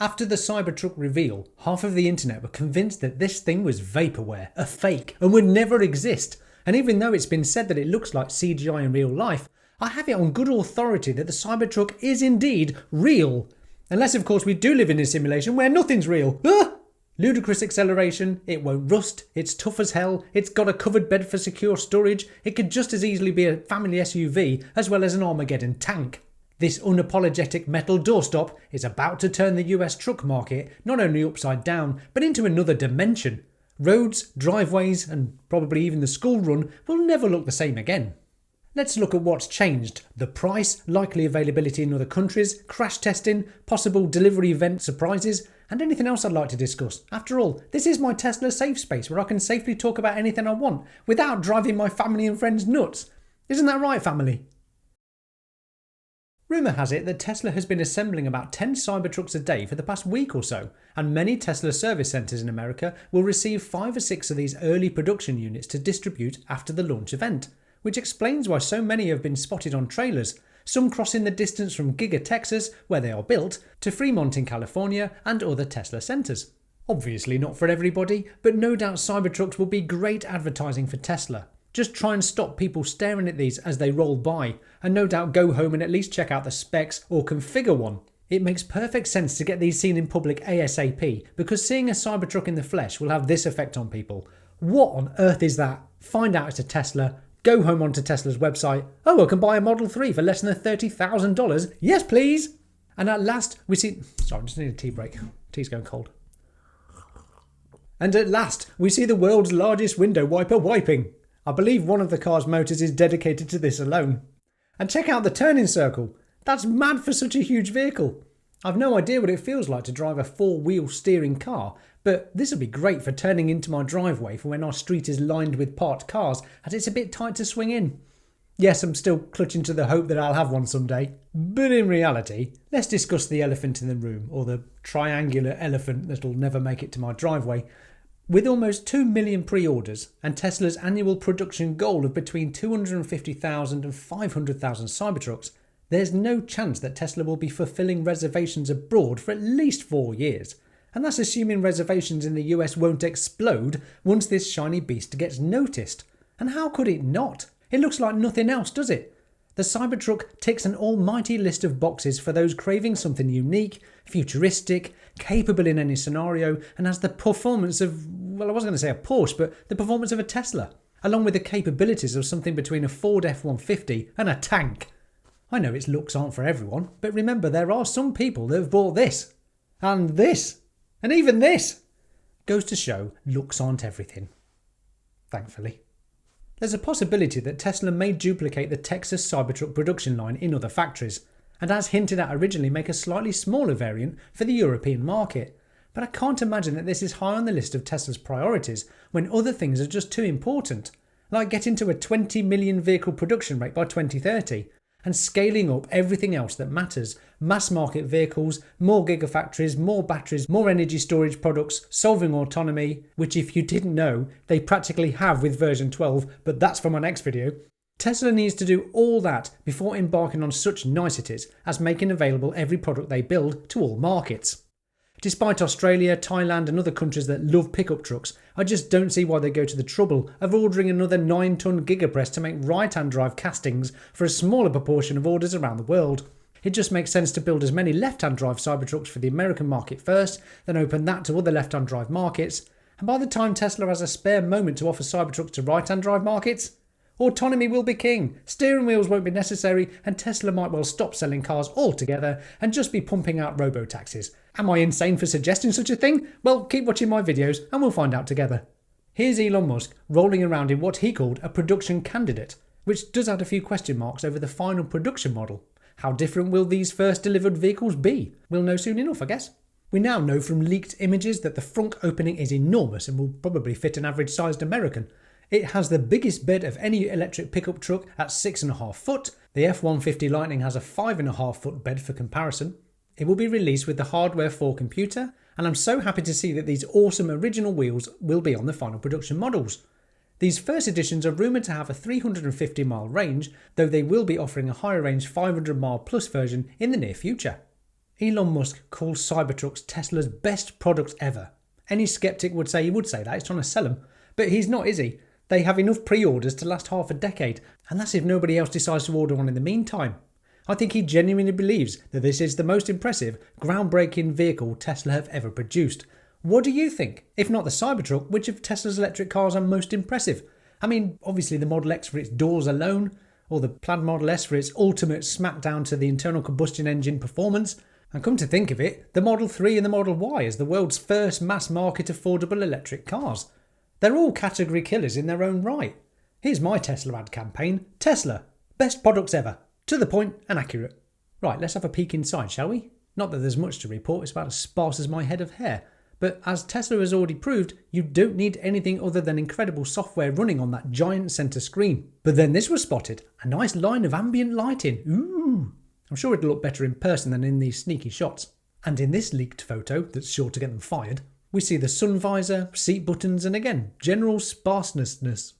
After the Cybertruck reveal, half of the internet were convinced that this thing was vaporware, a fake, and would never exist. And even though it's been said that it looks like CGI in real life, I have it on good authority that the Cybertruck is indeed real. Unless of course we do live in a simulation where nothing's real. Ludicrous acceleration, it won't rust, it's tough as hell, it's got a covered bed for secure storage, it could just as easily be a family SUV as well as an Armageddon tank. This unapologetic metal doorstop is about to turn the US truck market not only upside down but into another dimension. Roads, driveways and probably even the school run will never look the same again. Let's look at what's changed. The price, likely availability in other countries, crash testing, possible delivery event surprises, and anything else I'd like to discuss. After all, this is my Tesla safe space where I can safely talk about anything I want without driving my family and friends nuts. Isn't that right, family? Rumour has it that Tesla has been assembling about 10 Cybertrucks a day for the past week or so, and many Tesla service centres in America will receive 5 or 6 of these early production units to distribute after the launch event, which explains why so many have been spotted on trailers, some crossing the distance from Giga, Texas, where they are built, to Fremont in California and other Tesla centres. Obviously not for everybody, but no doubt Cybertrucks will be great advertising for Tesla. Just try and stop people staring at these as they roll by, and no doubt go home and at least check out the specs or configure one. It makes perfect sense to get these seen in public ASAP, because seeing a Cybertruck in the flesh will have this effect on people. What on earth is that? Find out it's a Tesla, go home onto Tesla's website. Oh, I can buy a Model 3 for less than $30,000. Yes, please! And at last we see... Sorry, I just need a tea break. Tea's going cold. And at last we see the world's largest window wiper wiping. I believe one of the car's motors is dedicated to this alone. And check out the turning circle. That's mad for such a huge vehicle. I've no idea what it feels like to drive a 4-wheel steering car, but this will be great for turning into my driveway for when our street is lined with parked cars, as it's a bit tight to swing in. Yes, I'm still clutching to the hope that I'll have one someday. But in reality, let's discuss the elephant in the room, or the triangular elephant that'll never make it to my driveway. With almost 2 million pre-orders and Tesla's annual production goal of between 250,000 and 500,000 Cybertrucks, there's no chance that Tesla will be fulfilling reservations abroad for at least 4 years. And that's assuming reservations in the US won't explode once this shiny beast gets noticed. And how could it not? It looks like nothing else, does it? The Cybertruck ticks an almighty list of boxes for those craving something unique, futuristic, capable in any scenario, and has the performance of, well, I wasn't going to say a Porsche, but the performance of a Tesla, along with the capabilities of something between a Ford F-150 and a tank. I know its looks aren't for everyone, but remember there are some people that have bought this, and this, and even this. Goes to show looks aren't everything. Thankfully. There's a possibility that Tesla may duplicate the Texas Cybertruck production line in other factories, and as hinted at originally make a slightly smaller variant for the European market. But I can't imagine that this is high on the list of Tesla's priorities when other things are just too important, like getting to a 20 million vehicle production rate by 2030, and scaling up everything else that matters. Mass market vehicles, more gigafactories, more batteries, more energy storage products, solving autonomy, which if you didn't know, they practically have with version 12, but that's for my next video. Tesla needs to do all that before embarking on such niceties as making available every product they build to all markets. Despite Australia, Thailand and other countries that love pickup trucks, I just don't see why they go to the trouble of ordering another 9-ton gigapress to make right-hand drive castings for a smaller proportion of orders around the world. It just makes sense to build as many left-hand drive Cybertrucks for the American market first, then open that to other left-hand drive markets, and by the time Tesla has a spare moment to offer Cybertrucks to right-hand drive markets, autonomy will be king, steering wheels won't be necessary, and Tesla might well stop selling cars altogether and just be pumping out robo-taxis. Am I insane for suggesting such a thing? Well, keep watching my videos and we'll find out together. Here's Elon Musk rolling around in what he called a production candidate, which does add a few question marks over the final production model. How different will these first delivered vehicles be? We'll know soon enough, I guess. We now know from leaked images that the front opening is enormous and will probably fit an average sized American. It has the biggest bed of any electric pickup truck at 6.5 foot. The F-150 Lightning has a 5.5 foot bed for comparison. It will be released with the hardware for computer, and I'm so happy to see that these awesome original wheels will be on the final production models. These first editions are rumoured to have a 350 mile range, though they will be offering a higher range 500 mile plus version in the near future. Elon Musk calls Cybertrucks Tesla's best product ever. Any skeptic would say he would say that, he's trying to sell them. But he's not, is he? They have enough pre-orders to last half a decade, and that's if nobody else decides to order one in the meantime. I think he genuinely believes that this is the most impressive, groundbreaking vehicle Tesla have ever produced. What do you think? If not the Cybertruck, which of Tesla's electric cars are most impressive? I mean, obviously the Model X for its doors alone, or the planned Model S for its ultimate smackdown to the internal combustion engine performance. And come to think of it, the Model 3 and the Model Y as the world's first mass-market affordable electric cars. They're all category killers in their own right. Here's my Tesla ad campaign. Tesla, best products ever. To the point and accurate. Right, let's have a peek inside, shall we? Not that there's much to report, it's about as sparse as my head of hair. But as Tesla has already proved, you don't need anything other than incredible software running on that giant centre screen. But then this was spotted, a nice line of ambient lighting. Ooh! I'm sure it'll look better in person than in these sneaky shots. And in this leaked photo, that's sure to get them fired, we see the sun visor, seat buttons and again, general sparseness.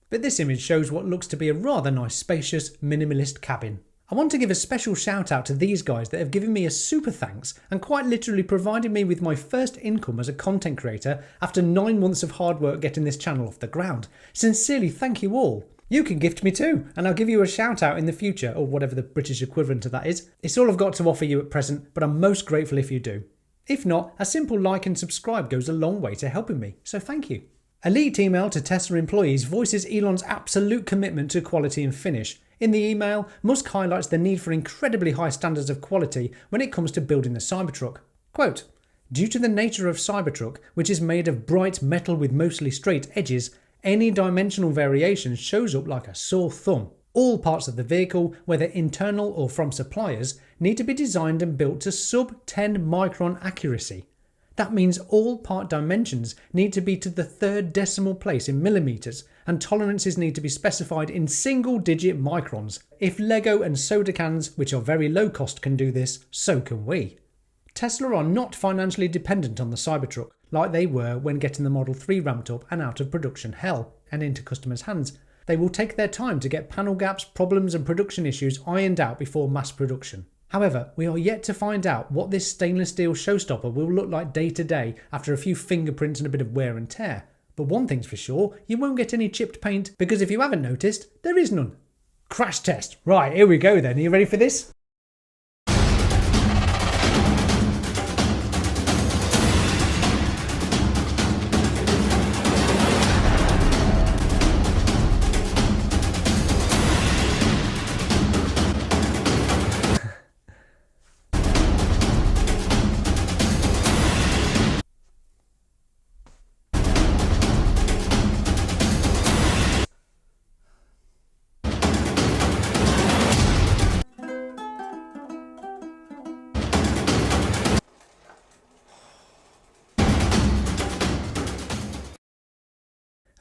But this image shows what looks to be a rather nice spacious, minimalist cabin. I want to give a special shout out to these guys that have given me a super thanks and quite literally provided me with my first income as a content creator after 9 months of hard work getting this channel off the ground. Sincerely thank you all. You can gift me too, and I'll give you a shout out in the future, or whatever the British equivalent of that is. It's all I've got to offer you at present, but I'm most grateful if you do. If not, a simple like and subscribe goes a long way to helping me, so thank you. A leaked email to Tesla employees voices Elon's absolute commitment to quality and finish. In the email, Musk highlights the need for incredibly high standards of quality when it comes to building the Cybertruck. Quote, "Due to the nature of Cybertruck, which is made of bright metal with mostly straight edges, any dimensional variation shows up like a sore thumb. All parts of the vehicle, whether internal or from suppliers, need to be designed and built to sub-10 micron accuracy. That means all part dimensions need to be to the third decimal place in millimeters, and tolerances need to be specified in single-digit microns. If Lego and soda cans, which are very low cost, can do this, so can we." Tesla are not financially dependent on the Cybertruck, like they were when getting the Model 3 ramped up and out of production hell, and into customers' hands. They will take their time to get panel gaps, problems and production issues ironed out before mass production. However, we are yet to find out what this stainless steel showstopper will look like day to day after a few fingerprints and a bit of wear and tear. But one thing's for sure, you won't get any chipped paint, because if you haven't noticed, there is none. Crash test. Right, here we go then. Are you ready for this?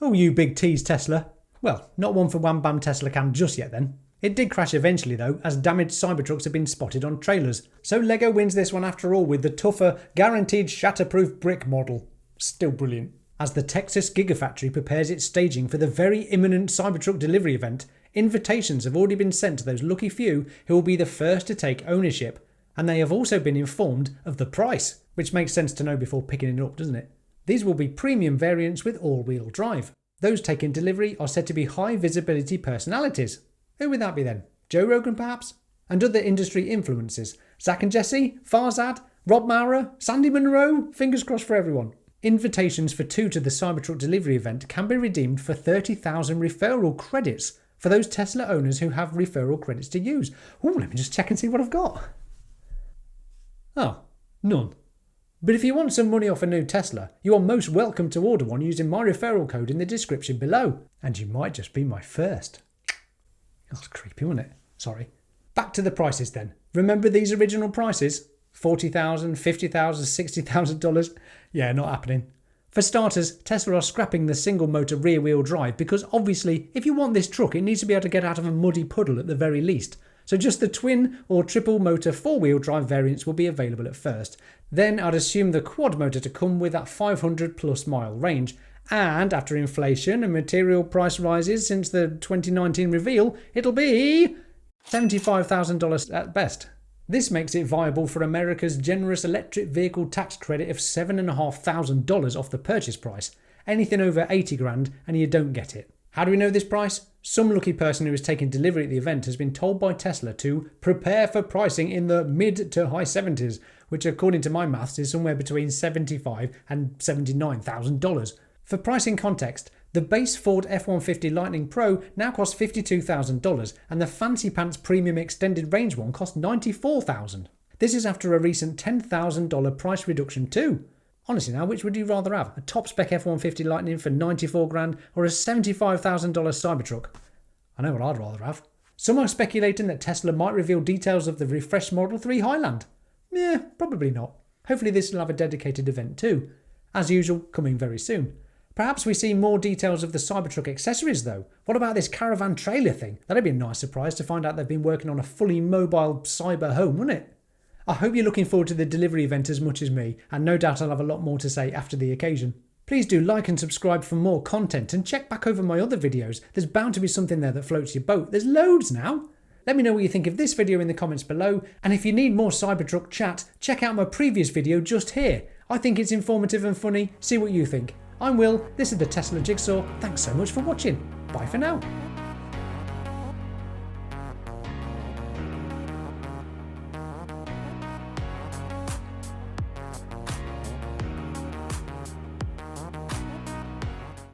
Oh, you big tease, Tesla. Well, not one for Wham Bam Tesla Cam just yet then. It did crash eventually though, as damaged Cybertrucks have been spotted on trailers. So Lego wins this one after all with the tougher, guaranteed shatterproof brick model. Still brilliant. As the Texas Gigafactory prepares its staging for the very imminent Cybertruck delivery event, invitations have already been sent to those lucky few who will be the first to take ownership. And they have also been informed of the price, which makes sense to know before picking it up, doesn't it? These will be premium variants with all-wheel drive. Those taking delivery are said to be high-visibility personalities. Who would that be then? Joe Rogan perhaps? And other industry influences? Zach and Jesse? Farzad? Rob Maurer? Sandy Munro? Fingers crossed for everyone. Invitations for 2 to the Cybertruck delivery event can be redeemed for 30,000 referral credits for those Tesla owners who have referral credits to use. Ooh, let me just check and see what I've got. Oh, none. But if you want some money off a new Tesla, you are most welcome to order one using my referral code in the description below. And you might just be my first. That's creepy, wasn't it? Sorry. Back to the prices then. Remember these original prices? $40,000, $50,000, $60,000? Yeah, not happening. For starters, Tesla are scrapping the single motor rear wheel drive because obviously if you want this truck it needs to be able to get out of a muddy puddle at the very least. So just the twin or triple motor 4-wheel drive variants will be available at first. Then I'd assume the quad motor to come with that 500 plus mile range. And after inflation and material price rises since the 2019 reveal, it'll be $75,000 at best. This makes it viable for America's generous electric vehicle tax credit of $7,500 off the purchase price. Anything over 80 grand and you don't get it. How do we know this price? Some lucky person who is taking delivery at the event has been told by Tesla to prepare for pricing in the mid to high 70s, which according to my maths is somewhere between $75,000 and $79,000. For pricing context, the base Ford F-150 Lightning Pro now costs $52,000 and the Fancy Pants Premium Extended Range one costs $94,000. This is after a recent $10,000 price reduction too. Honestly now, which would you rather have? A top spec F-150 Lightning for 94 grand or a $75,000 Cybertruck? I know what I'd rather have. Some are speculating that Tesla might reveal details of the refreshed Model 3 Highland. Yeah, probably not. Hopefully this will have a dedicated event too. As usual, coming very soon. Perhaps we see more details of the Cybertruck accessories though. What about this caravan trailer thing? That'd be a nice surprise to find out they've been working on a fully mobile cyber home, wouldn't it? I hope you're looking forward to the delivery event as much as me, and no doubt I'll have a lot more to say after the occasion. Please do like and subscribe for more content and check back over my other videos. There's bound to be something there that floats your boat. There's loads now. Let me know what you think of this video in the comments below, and if you need more Cybertruck chat, check out my previous video just here. I think it's informative and funny. See what you think. I'm Will, this is the Tesla Jigsaw. Thanks so much for watching. Bye for now.